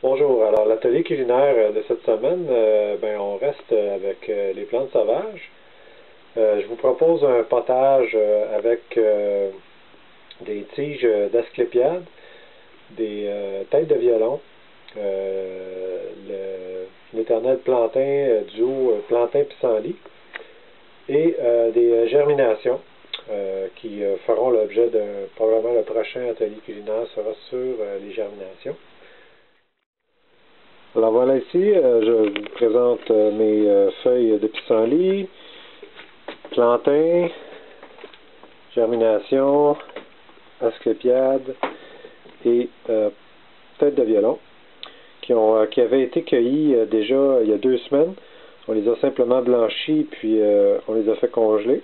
Bonjour, alors l'atelier culinaire de cette semaine, on reste avec les plantes sauvages. Je vous propose un potage avec des tiges d'asclépiade, des têtes de violon, l'éternel plantain duo plantain-pissenlit et des germinations qui feront l'objet de probablement le prochain atelier culinaire sera sur les germinations. Alors voilà ici, je vous présente mes feuilles de pissenlit, plantain, germination, asclépiade et tête de violon qui avaient été cueillis déjà il y a 2 semaines. On les a simplement blanchis puis on les a fait congeler.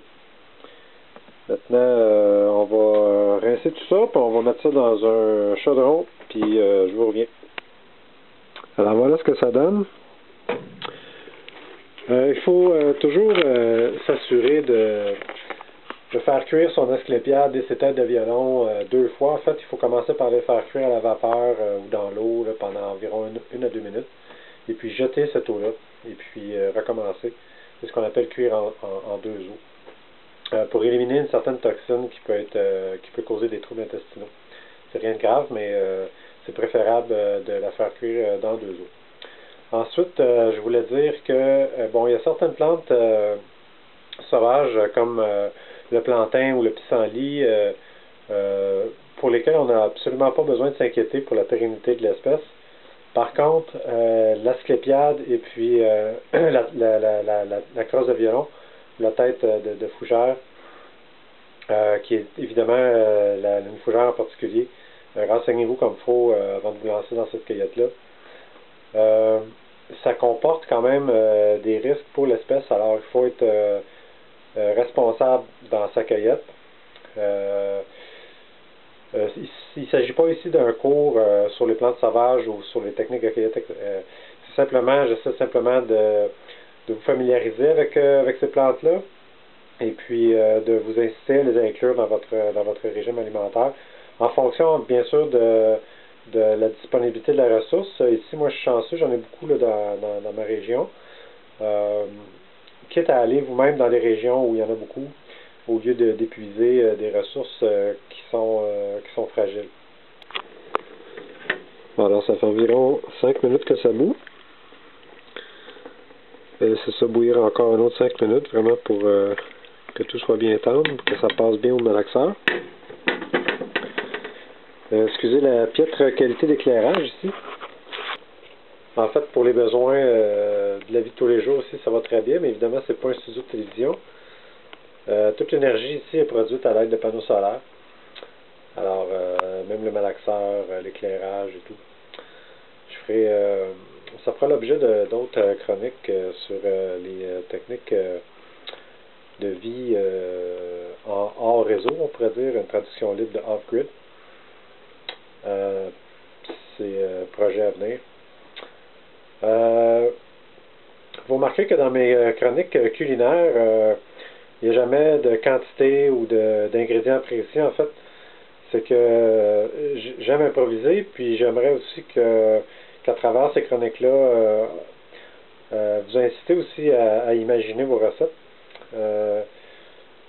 Maintenant, on va rincer tout ça puis on va mettre ça dans un chaudron puis je vous reviens. Alors voilà ce que ça donne. Il faut toujours s'assurer de faire cuire son asclépiade et ses têtes de violon 2 fois. En fait, il faut commencer par les faire cuire à la vapeur ou dans l'eau pendant environ 1 à 2 minutes. Et puis jeter cette eau-là. Et puis recommencer. C'est ce qu'on appelle cuire en 2 eaux. Pour éliminer une certaine toxine qui peut causer des troubles intestinaux. C'est rien de grave, mais c'est préférable de la faire cuire dans 2 eaux. Ensuite, je voulais dire que, il y a certaines plantes sauvages, comme le plantain ou le pissenlit, pour lesquelles on n'a absolument pas besoin de s'inquiéter pour la pérennité de l'espèce. Par contre, l'asclépiade et puis la crosse de violon, la tête de fougère, qui est évidemment une fougère en particulier, renseignez-vous comme il faut avant de vous lancer dans cette cueillette-là. Ça comporte quand même des risques pour l'espèce, alors il faut être responsable dans sa cueillette. Il ne s'agit pas ici d'un cours sur les plantes sauvages ou sur les techniques de cueillette. J'essaie simplement de vous familiariser avec ces plantes-là et puis de vous inciter à les inclure dans votre régime alimentaire en fonction, bien sûr, de la disponibilité de la ressource. Ici, moi, je suis chanceux, j'en ai beaucoup là, dans ma région. Quitte à aller vous-même dans des régions où il y en a beaucoup, au lieu d'épuiser des ressources qui sont fragiles. Bon, alors, ça fait environ 5 minutes que ça bout. C'est ça, bouillir encore un autre 5 minutes, vraiment pour que tout soit bien tendre, pour que ça passe bien au malaxeur. Excusez la piètre qualité d'éclairage ici. En fait, pour les besoins de la vie de tous les jours aussi, ça va très bien, mais évidemment, c'est pas un studio de télévision. Toute l'énergie ici est produite à l'aide de panneaux solaires. Alors, même le malaxeur, l'éclairage et tout. Ça fera l'objet d'autres chroniques sur les techniques de vie hors réseau, on pourrait dire, une traduction libre de off-grid. C'est projet à venir. Vous remarquez que dans mes chroniques culinaires, il n'y a jamais de quantité ou d'ingrédients précis. En fait, c'est que j'aime improviser, puis j'aimerais aussi qu'à travers ces chroniques-là, vous inciter aussi à imaginer vos recettes.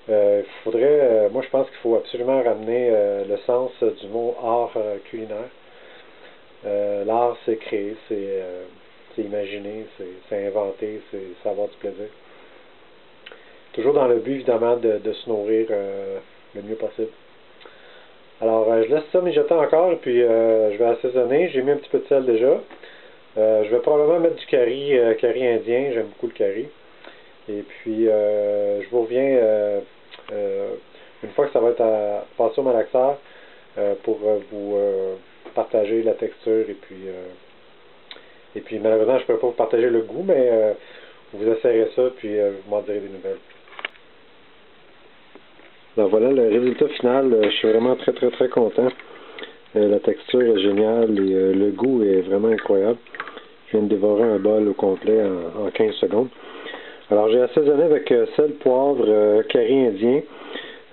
Moi je pense qu'il faut absolument ramener le sens du mot art culinaire. L'art, c'est créer, c'est imaginer, c'est inventer, c'est avoir du plaisir. Toujours dans le but, évidemment, de se nourrir le mieux possible. Alors, je laisse ça mijoter encore, puis je vais assaisonner. J'ai mis un petit peu de sel déjà. Je vais probablement mettre du curry indien. J'aime beaucoup le curry. Et puis, je vous reviens une fois que ça va être passé au malaxeur pour vous partager la texture et puis malheureusement je ne peux pas vous partager le goût, mais vous essayerez ça puis vous m'en direz des nouvelles. Donc voilà le résultat final. Je suis vraiment très très très content. La texture est géniale et le goût est vraiment incroyable. Je viens de dévorer un bol au complet en 15 secondes. Alors j'ai assaisonné avec sel, poivre, curry indien.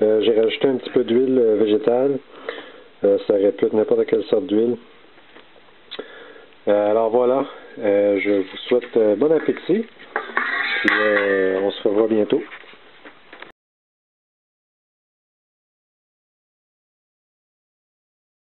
J'ai rajouté un petit peu d'huile végétale. Ça aurait pu être n'importe quelle sorte d'huile. Alors voilà, je vous souhaite bon appétit. Puis on se revoit bientôt.